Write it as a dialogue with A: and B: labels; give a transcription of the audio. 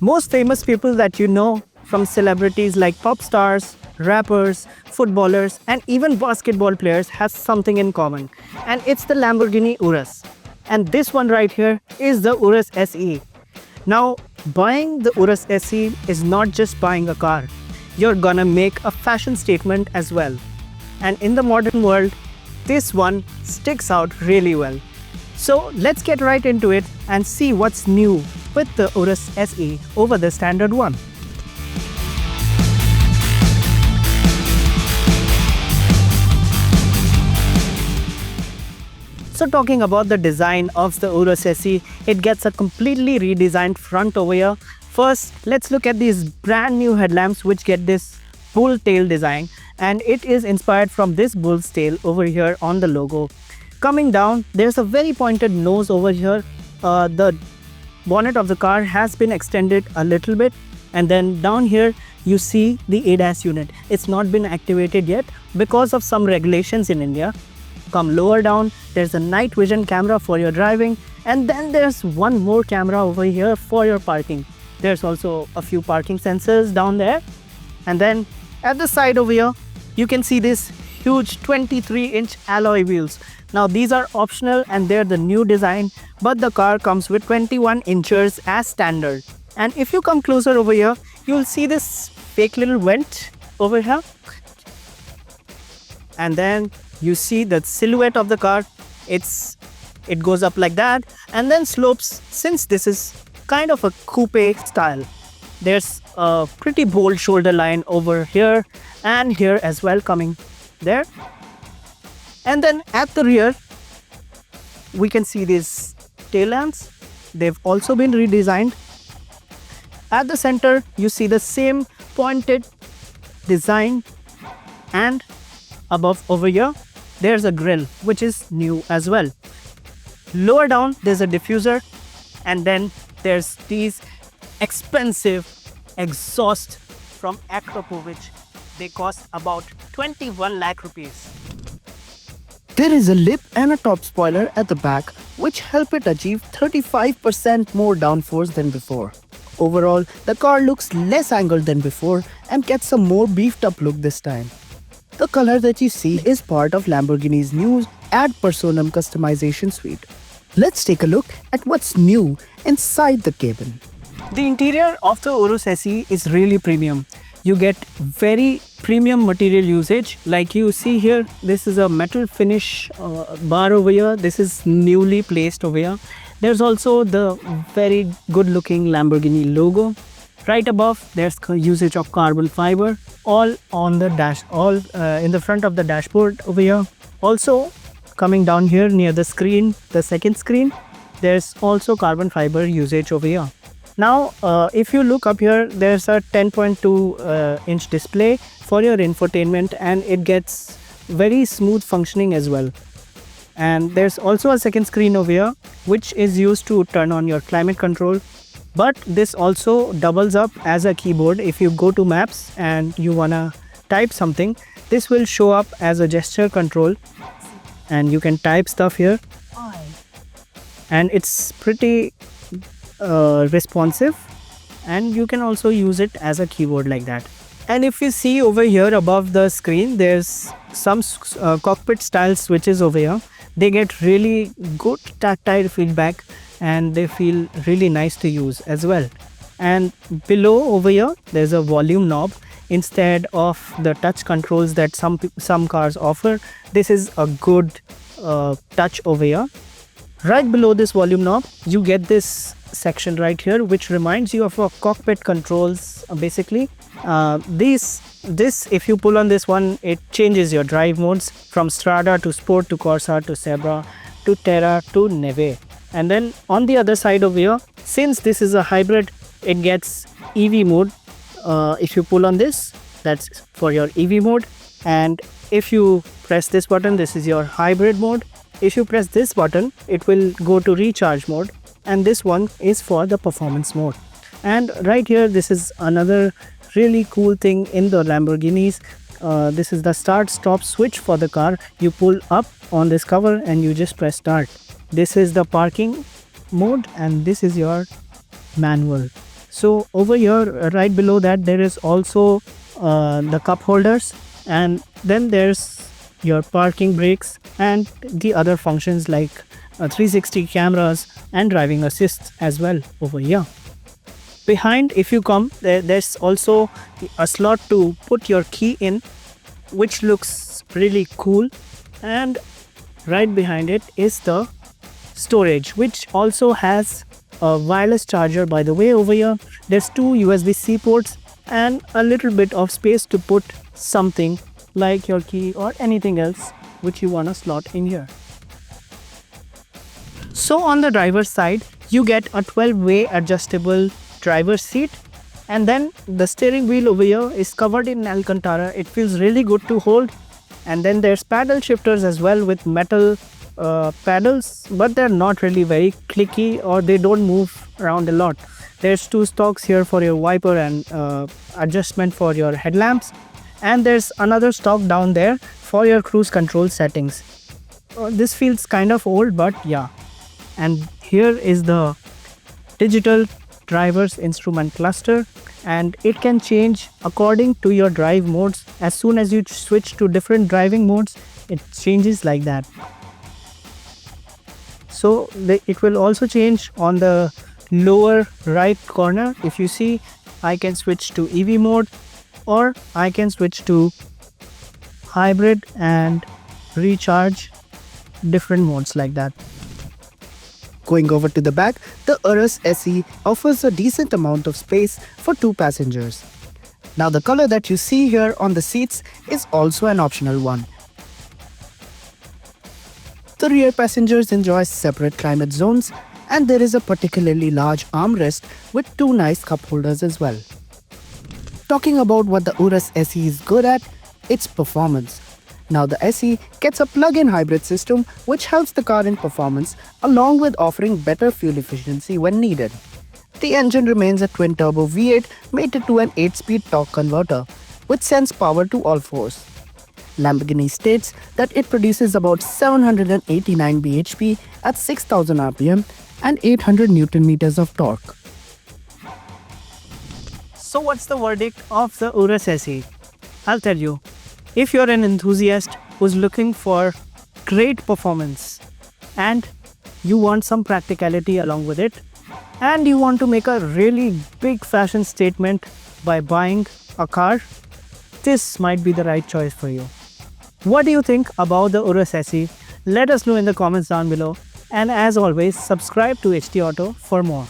A: Most famous people that you know, from celebrities like pop stars, rappers, footballers, and even basketball players, has something in common, and it's the Lamborghini Urus. And this one right here is the Urus SE. Now, buying the Urus SE is not just buying a car. You're gonna make a fashion statement as well. And in the modern world, this one sticks out really well. So let's get right into it and see what's new with the Urus SE over the standard one. So talking about the design of the Urus SE, it gets a completely redesigned front over here. First, let's look at these brand new headlamps which get this bull tail design, and it is inspired from this bull's tail over here on the logo. Coming down, there's a very pointed nose over here. The bonnet of the car has been extended a little bit, and then down here you see the ADAS unit. It's not been activated yet because of some regulations in India. Come lower down, there's a night vision camera for your driving, and then there's one more camera over here for your parking. There's also a few parking sensors down there, and then at the side over here you can see this huge 23-inch alloy wheels. Now these are optional and they're the new design, but the car comes with 21 inches as standard. And if you come closer over here, you'll see this fake little vent over here, and then you see the silhouette of the car. It goes up like that and then slopes. Since this is kind of a coupe style, there's a pretty bold shoulder line over here and here as well, coming there. And then at the rear we can see these tail lamps. They've also been redesigned. At the center you see the same pointed design, and above over here there's a grille which is new as well. Lower down there's a diffuser, and then there's these expensive exhaust from Akrapovic. They cost about 21 lakh rupees. There is a lip and a top spoiler at the back which help it achieve 35% more downforce than before. Overall, the car looks less angled than before and gets a more beefed up look this time. The color that you see is part of Lamborghini's new Ad Personam customization suite. Let's take a look at what's new inside the cabin. The interior of the Urus SE is really premium. You get very premium material usage. Like you see here, this is a metal finish bar over here. This is newly placed over here. There's also the very good looking Lamborghini logo. Right above, there's usage of carbon fiber, all on the dash, all in the front of the dashboard over here. Also, coming down here near the screen, the second screen, there's also carbon fiber usage over here. Now, if you look up here, there's a 10.2 inch display for your infotainment, and it gets very smooth functioning as well. And there's also a second screen over here, which is used to turn on your climate control. But this also doubles up as a keyboard. If you go to maps and you wanna type something, this will show up as a gesture control, and you can type stuff here. And it's pretty responsive, and you can also use it as a keyboard like that. And if you see over here above the screen, there's some cockpit style switches over here. They get really good tactile feedback and they feel really nice to use as well. And below over here there's a volume knob instead of the touch controls that some cars offer. This is a good touch over here. Right below this volume knob you get this section right here which reminds you of a cockpit controls basically. This if you pull on this one, it changes your drive modes from Strada to Sport to Corsa to Zebra to Terra to Neve. And then on the other side over here, since this is a hybrid, it gets EV mode. If you pull on this, that's for your EV mode, and if you press this button, this is your hybrid mode. If you press this button, it will go to recharge mode, and this one is for the performance mode. And right here, this is another really cool thing in the Lamborghinis. This is the start stop switch for the car. You pull up on this cover and you just press start. This is the parking mode and this is your manual. So over here, right below that, there is also the cup holders, and then there's your parking brakes and the other functions like 360 cameras and driving assist as well over here. Behind, if you come, there's also a slot to put your key in, which looks really cool. And right behind it is the storage, which also has a wireless charger. By the way, over here there's two USB-C ports and a little bit of space to put something like your key or anything else which you want to slot in here. So on the driver's side, you get a 12-way adjustable driver's seat, and then the steering wheel over here is covered in Alcantara. It feels really good to hold. And then there's paddle shifters as well with metal paddles, but they're not really very clicky or they don't move around a lot. There's two stalks here for your wiper and adjustment for your headlamps, and there's another stalk down there for your cruise control settings. This feels kind of old, but yeah. And here is the digital driver's instrument cluster, and it can change according to your drive modes. As soon as you switch to different driving modes, it changes like that. So it will also change on the lower right corner. If you see, I can switch to EV mode, or I can switch to hybrid and recharge, different modes like that. Going over to the back, the Urus SE offers a decent amount of space for two passengers. Now the color that you see here on the seats is also an optional one. The rear passengers enjoy separate climate zones, and there is a particularly large armrest with two nice cup holders as well. Talking about what the Urus SE is good at, its performance. Now the SE gets a plug-in hybrid system which helps the car in performance, along with offering better fuel efficiency when needed. The engine remains a twin-turbo V8 mated to an 8-speed torque converter, which sends power to all fours. Lamborghini states that it produces about 789 bhp at 6000 rpm and 800 Nm of torque. So what's the verdict of the Urus SE? I'll tell you. If you're an enthusiast who's looking for great performance and you want some practicality along with it, and you want to make a really big fashion statement by buying a car, this might be the right choice for you. What do you think about the Urus SE? Let us know in the comments down below, and as always, subscribe to HT Auto for more.